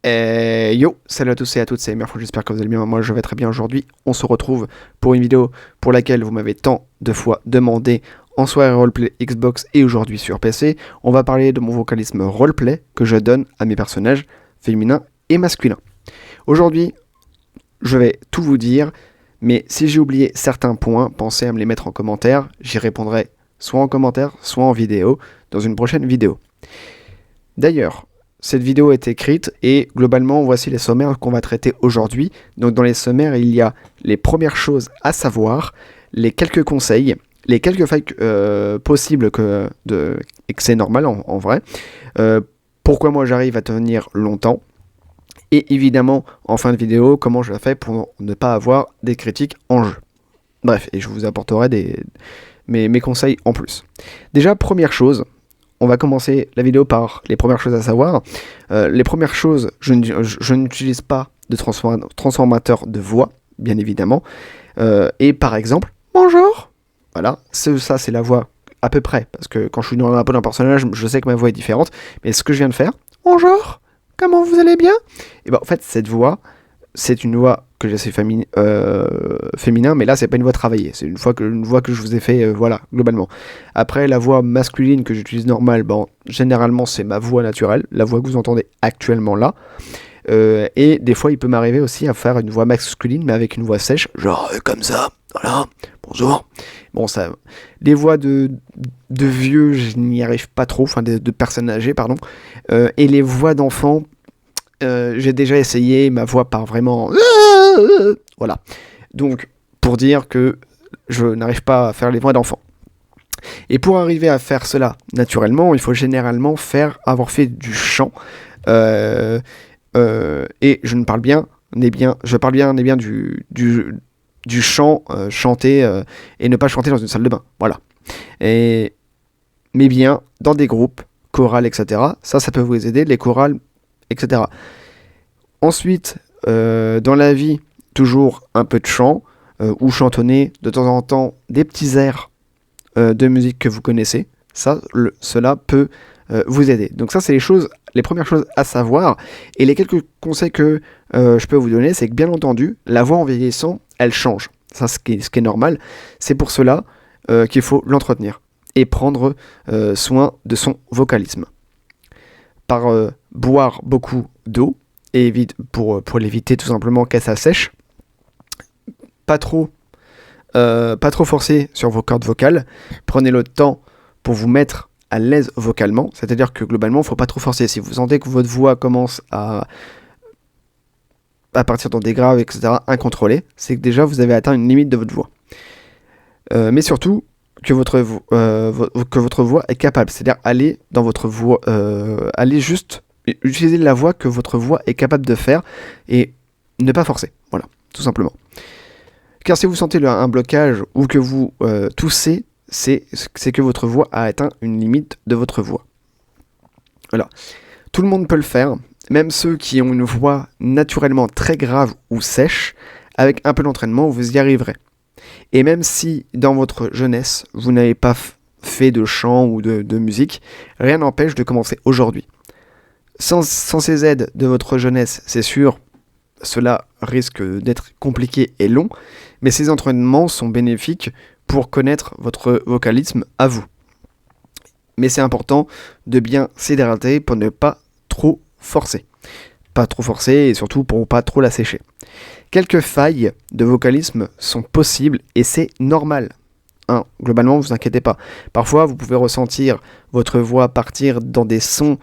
Yo, salut à tous et à toutes, c'est Merfou, j'espère que vous allez bien, moi je vais très bien aujourd'hui. On se retrouve pour une vidéo pour laquelle vous m'avez tant de fois demandé en soirée roleplay Xbox et aujourd'hui sur PC. On va parler de mon vocalisme roleplay que je donne à mes personnages féminins et masculins. Aujourd'hui, je vais tout vous dire, mais si j'ai oublié certains points, pensez à me les mettre en commentaire, j'y répondrai soit en commentaire, soit en vidéo, dans une prochaine vidéo. D'ailleurs, cette vidéo est écrite et globalement, voici les sommaires qu'on va traiter aujourd'hui. Donc dans les sommaires, il y a les premières choses à savoir, les quelques conseils, les quelques failles possibles et que c'est normal en vrai, pourquoi moi j'arrive à tenir longtemps, et évidemment, en fin de vidéo, comment je fais pour ne pas avoir des critiques en jeu. Bref, et je vous apporterai mes conseils en plus. Déjà, première chose, on va commencer la vidéo par les premières choses à savoir. Les premières choses, je n'utilise pas de transformateur de voix, bien évidemment. Et par exemple, bonjour. Voilà, ça c'est la voix à peu près, parce que quand je suis dans la peau d'un personnage, je sais que ma voix est différente. Mais ce que je viens de faire, bonjour, comment vous allez bien? Et ben en fait, cette voix, c'est une voix que j'essaie féminin, mais là c'est pas une voix travaillée, c'est une voix que je vous ai fait, voilà, globalement. Après, la voix masculine que j'utilise normale, bon, généralement c'est ma voix naturelle, la voix que vous entendez actuellement là. Et des fois il peut m'arriver aussi à faire une voix masculine, mais avec une voix sèche, genre comme ça, voilà, bonjour. Bon, ça, les voix de vieux, je n'y arrive pas trop, enfin de personnes âgées, pardon. Et les voix d'enfants, j'ai déjà essayé, ma voix part vraiment... Voilà. Donc, pour dire que je n'arrive pas à faire les voix d'enfants. Et pour arriver à faire cela naturellement, il faut généralement avoir fait du chant. Et je parle bien du chant chanté et ne pas chanter dans une salle de bain. Voilà. Mais bien dans des groupes, chorales, etc. Ça peut vous aider, les chorales, etc. Ensuite, dans la vie, toujours un peu de chant, ou chantonner de temps en temps des petits airs de musique que vous connaissez. Cela peut vous aider. Donc ça, c'est les premières choses à savoir. Et les quelques conseils que je peux vous donner, c'est que bien entendu, la voix en vieillissant, elle change. Ça, ce qui est normal. C'est pour cela qu'il faut l'entretenir et prendre soin de son vocalisme. Par boire beaucoup d'eau, et pour l'éviter tout simplement qu'elle s'assèche. Pas trop forcer sur vos cordes vocales. Prenez le temps pour vous mettre à l'aise vocalement, c'est-à-dire que globalement, il ne faut pas trop forcer. Si vous sentez que votre voix commence à partir dans des graves, etc., incontrôlés, c'est que déjà vous avez atteint une limite de votre voix. Mais surtout, que votre voix est capable, c'est-à-dire aller dans votre voix, aller juste utiliser la voix que votre voix est capable de faire et ne pas forcer, voilà, tout simplement. Car si vous sentez un blocage ou que vous toussez, c'est que votre voix a atteint une limite de votre voix. Voilà. Tout le monde peut le faire, même ceux qui ont une voix naturellement très grave ou sèche, avec un peu d'entraînement, vous y arriverez. Et même si dans votre jeunesse, vous n'avez pas fait de chant ou de musique, rien n'empêche de commencer aujourd'hui. Sans ces aides de votre jeunesse, c'est sûr, cela risque d'être compliqué et long, mais ces entraînements sont bénéfiques pour connaître votre vocalisme à vous. Mais c'est important de bien s'hydrater pour ne pas trop forcer. Pas trop forcer et surtout pour ne pas trop la sécher. Quelques failles de vocalisme sont possibles et c'est normal. Globalement, ne vous inquiétez pas. Parfois, vous pouvez ressentir votre voix partir dans des sons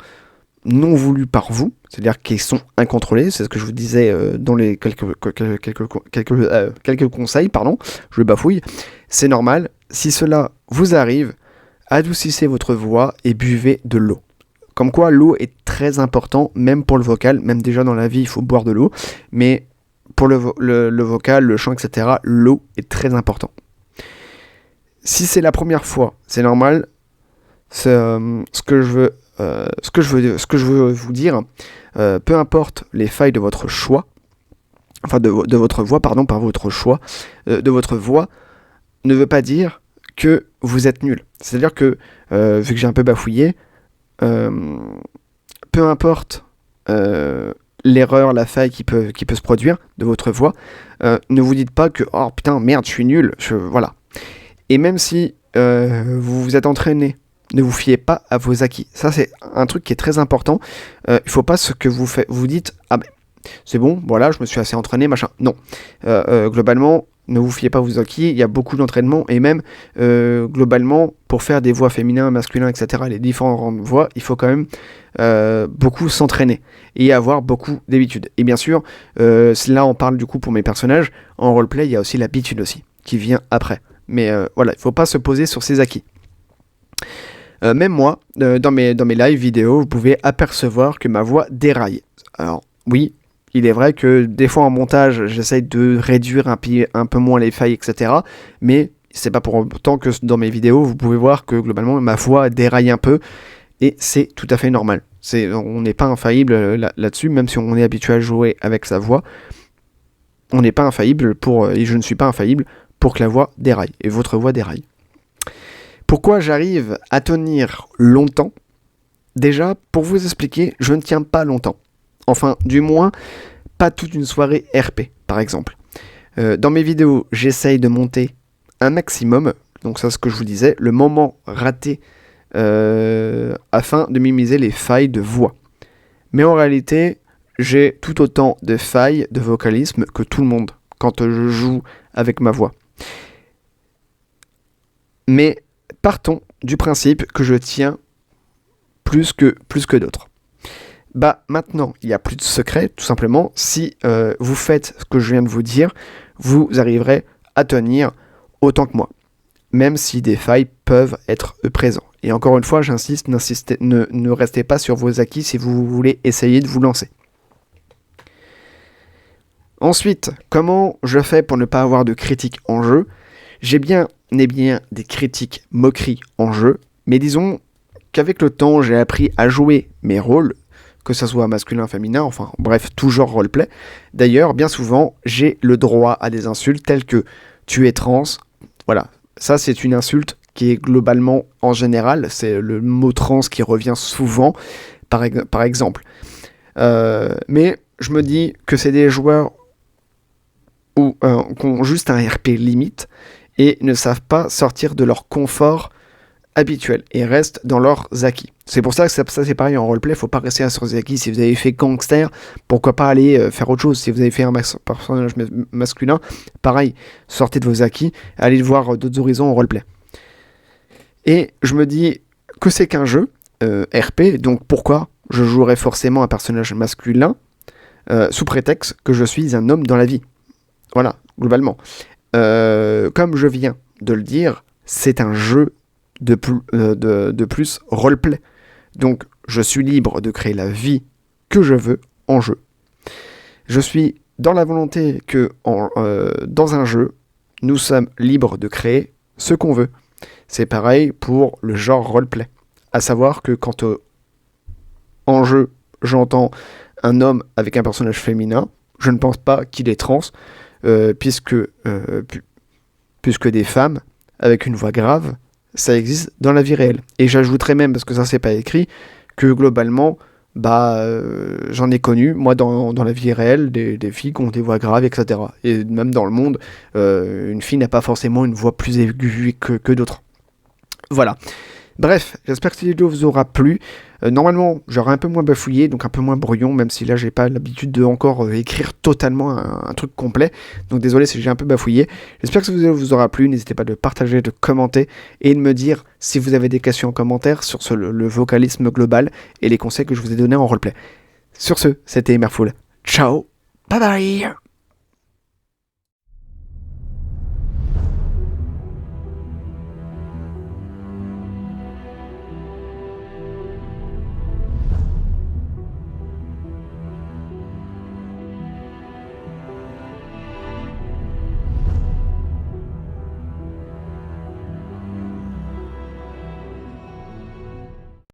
non voulus par vous, c'est-à-dire qui sont incontrôlés, c'est ce que je vous disais dans les quelques conseils, pardon, je bafouille, c'est normal, si cela vous arrive, adoucissez votre voix et buvez de l'eau. Comme quoi l'eau est très important, même pour le vocal, même déjà dans la vie il faut boire de l'eau, mais pour le vocal, le chant, etc., l'eau est très important. Si c'est la première fois, c'est normal, ce que je veux vous dire, peu importe les failles de votre choix, enfin de votre voix, pardon, par votre choix, de votre voix, ne veut pas dire que vous êtes nul. C'est-à-dire que, vu que j'ai un peu bafouillé, peu importe l'erreur, la faille qui peut se produire de votre voix. Ne vous dites pas que « Oh putain, merde, je suis nul », voilà. Et même si vous vous êtes entraîné, ne vous fiez pas à vos acquis. Ça, c'est un truc qui est très important. Il ne faut pas ce que vous faites. Vous dites « Ah ben, c'est bon, voilà, je me suis assez entraîné, machin. » Non. Globalement, ne vous fiez pas à vos acquis. Il y a beaucoup d'entraînement. Et même, globalement, pour faire des voix féminins, masculins, etc., les différentes voix, il faut quand même beaucoup s'entraîner et avoir beaucoup d'habitude. Et bien sûr, là, on parle du coup pour mes personnages. En roleplay, il y a aussi l'habitude aussi, qui vient après. Mais voilà, il ne faut pas se poser sur ses acquis. Même moi, dans mes lives vidéo, vous pouvez apercevoir que ma voix déraille. Alors, oui, il est vrai que des fois en montage, j'essaye de réduire un peu moins les failles, etc. Mais c'est pas pour autant que dans mes vidéos, vous pouvez voir que globalement, ma voix déraille un peu. Et c'est tout à fait normal. On n'est pas infaillible là-dessus, même si on est habitué à jouer avec sa voix. On n'est pas infaillible et je ne suis pas infaillible pour que la voix déraille, et votre voix déraille. Pourquoi j'arrive à tenir longtemps ? Déjà, pour vous expliquer, je ne tiens pas longtemps. Enfin, du moins, pas toute une soirée RP, par exemple. Dans mes vidéos, j'essaye de monter un maximum, donc ça c'est ce que je vous disais, le moment raté afin de minimiser les failles de voix. Mais en réalité, j'ai tout autant de failles de vocalisme que tout le monde quand je joue avec ma voix. Mais partons du principe que je tiens plus que d'autres. Bah maintenant, il n'y a plus de secret, tout simplement. Si vous faites ce que je viens de vous dire, vous arriverez à tenir autant que moi. Même si des failles peuvent être présentes. Et encore une fois, j'insiste, ne restez pas sur vos acquis si vous voulez essayer de vous lancer. Ensuite, comment je fais pour ne pas avoir de critiques en jeu ? J'ai bien des critiques moqueries en jeu, mais disons qu'avec le temps, j'ai appris à jouer mes rôles, que ce soit masculin, féminin, enfin bref, tout genre roleplay. D'ailleurs, bien souvent, j'ai le droit à des insultes telles que « tu es trans », voilà. Ça, c'est une insulte qui est globalement, en général, c'est le mot trans qui revient souvent, par exemple. Mais je me dis que c'est des joueurs qui ont juste un RP limite et ne savent pas sortir de leur confort habituel et restent dans leurs acquis. C'est pour ça que ça c'est pareil en roleplay, il ne faut pas rester sur ses acquis. Si vous avez fait gangster, pourquoi pas aller faire autre chose. Si vous avez fait un personnage masculin, pareil, sortez de vos acquis, allez voir d'autres horizons en roleplay. Et je me dis que c'est qu'un jeu RP, donc pourquoi je jouerais forcément un personnage masculin sous prétexte que je suis un homme dans la vie. Voilà, globalement. Comme je viens de le dire, c'est un jeu de plus roleplay. Donc, je suis libre de créer la vie que je veux en jeu. Je suis dans la volonté que dans un jeu, nous sommes libres de créer ce qu'on veut. C'est pareil pour le genre roleplay. À savoir que quand en jeu, j'entends un homme avec un personnage féminin, je ne pense pas qu'il est trans, puisque des femmes avec une voix grave, ça existe dans la vie réelle. Et j'ajouterais même, parce que ça c'est pas écrit, que globalement, j'en ai connu, moi dans la vie réelle, des filles qui ont des voix graves, etc. Et même dans le monde, une fille n'a pas forcément une voix plus aiguë que d'autres. Voilà. Bref, j'espère que cette vidéo vous aura plu. Normalement, j'aurai un peu moins bafouillé, donc un peu moins brouillon, même si là, j'ai pas l'habitude de encore écrire totalement un truc complet. Donc désolé si j'ai un peu bafouillé. J'espère que cette vidéo vous aura plu. N'hésitez pas de partager, de commenter et de me dire si vous avez des questions en commentaire sur le vocalisme global et les conseils que je vous ai donnés en roleplay. Sur ce, c'était Emerful. Ciao, bye bye.